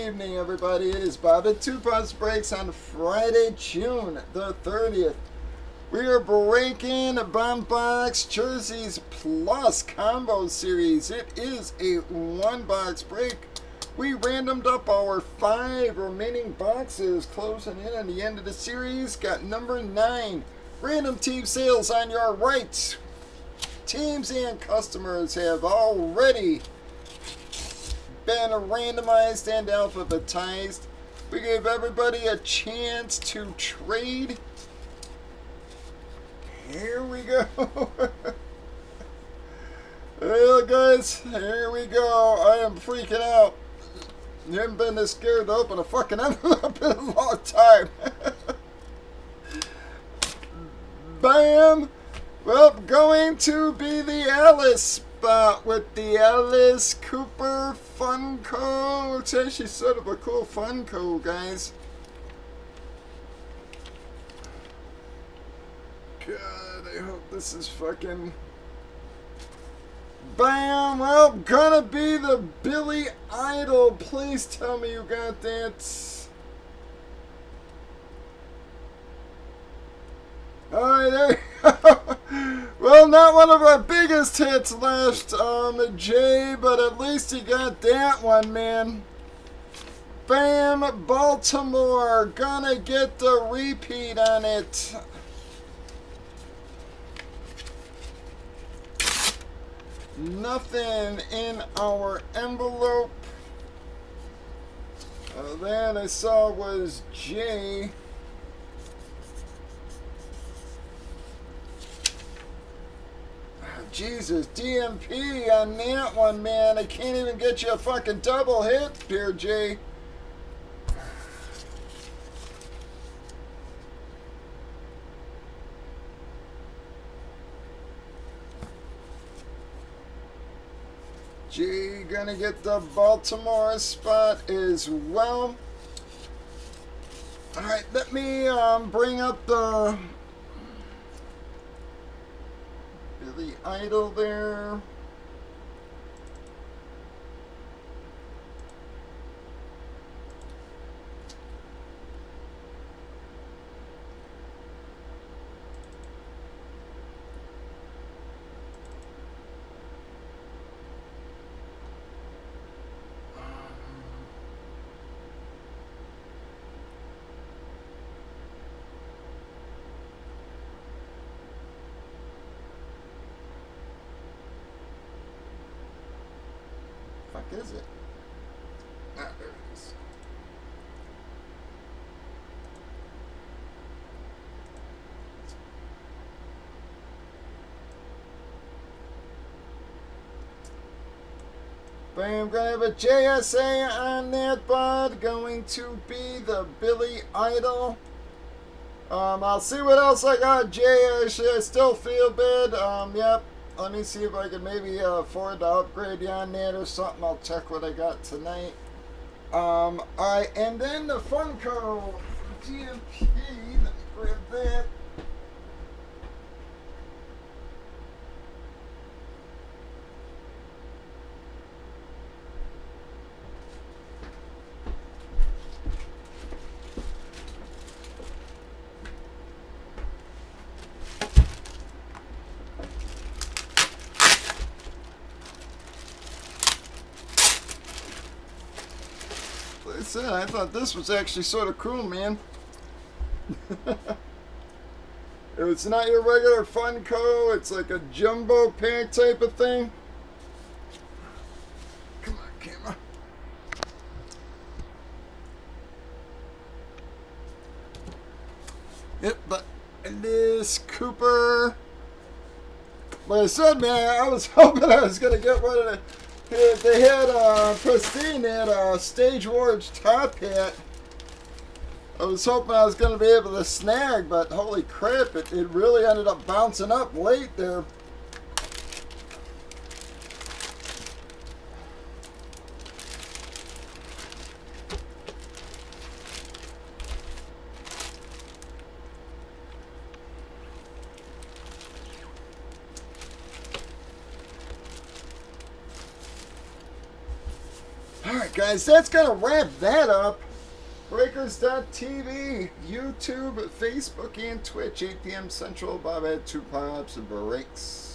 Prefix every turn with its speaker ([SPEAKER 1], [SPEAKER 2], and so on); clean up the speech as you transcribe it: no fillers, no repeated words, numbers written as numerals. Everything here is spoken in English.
[SPEAKER 1] evening, everybody. It is Bob at Two Pops Breaks on Friday, June the 30th. We are breaking Bomb Box Jerseys Plus Combo Series. It is a one-box break. We randomed up our 5 remaining boxes, closing in on the end of the series. Got number 9. Random team sales on your right. Teams and customers have already been randomized and alphabetized. We gave everybody a chance to trade. Here we go. Well, guys, here we go. I am freaking out. I haven't been this scared to open a fucking envelope in a long time. Bam! Well, going to be the Alice spot with the Alice Cooper Funko. It's actually sort of a cool Funko, guys. God, I hope this is fucking... Bam! Well, gonna be the Billy Idol. Please tell me you got that. Alright, there you go. Well, not one of our biggest hits left, Jay, but at least he got that one, man. Bam! Baltimore. Gonna get the repeat on it. Nothing in our envelope. That I saw was Jay. Jesus, DMP on that one, man. I can't even get you a fucking double hit here, Jay. Jay gonna get the Baltimore spot as well. Alright, let me bring up the Billy Idol there. Fuck is it? Ah, there it is. Bam, gonna have a JSA on that, bud. Going to be the Billy Idol. I'll see what else I got, Jay. I still feel bad. Yep. Let me see if I can maybe afford to upgrade you on that or something. I'll check what I got tonight. Alright, and then the Funko DMP. Let me grab that. I thought this was actually sort of cool, man. It's not your regular Funko. It's like a jumbo pack type of thing. Come on, camera. Yep, but Alice Cooper. Like I said, man, I was hoping I was going to get one of the... They had Pristine had Stage Wars top hat. I was hoping I was going to be able to snag, but holy crap, it really ended up bouncing up late there. Alright, guys, that's going to wrap that up. Breakers.tv, YouTube, Facebook, and Twitch, 8 p.m. Central. Bob had 2 pops and breaks.